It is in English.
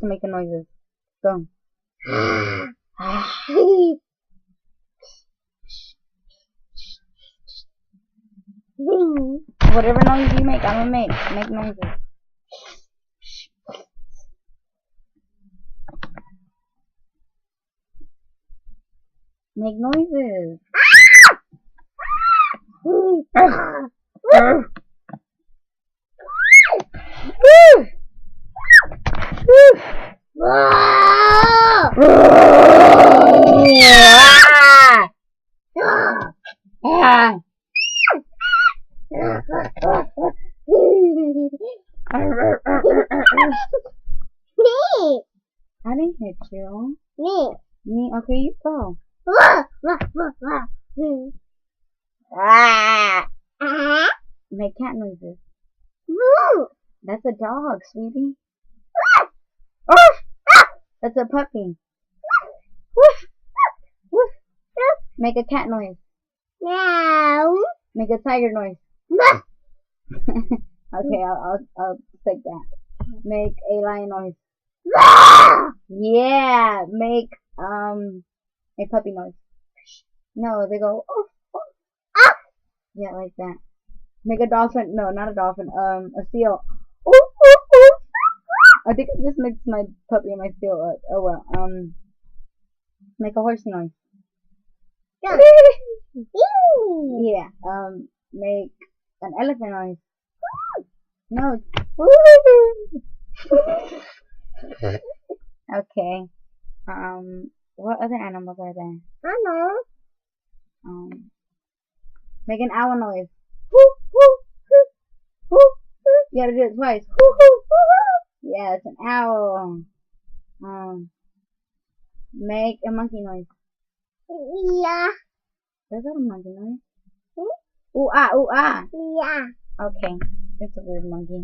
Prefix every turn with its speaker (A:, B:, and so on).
A: to make the noises. Go. Whatever noise you make, I'm gonna make noises. Make noises.
B: Me.
A: I didn't hit you.
B: Me.
A: Me? Okay, you go. Make cat noises. That's a dog, sweetie. That's a puppy. Make a cat noise.
B: Meow.
A: Make a tiger noise. Okay, I'll take that. Make a lion noise. Yeah, make a puppy noise. No, they go yeah, like that. Make a dolphin. No, not a dolphin. A seal. I think I just mixed my puppy and my seal up. Oh well. Make a horse noise. Yeah. Make an elephant noise. No. Okay. What other animals are there?
B: I know.
A: Make an owl noise. You gotta do it twice. Yeah, it's an owl. Make a monkey noise.
B: Yeah.
A: Is that a monkey noise? Ooh ah, ooh ah.
B: Yeah.
A: Okay, it's a weird monkey.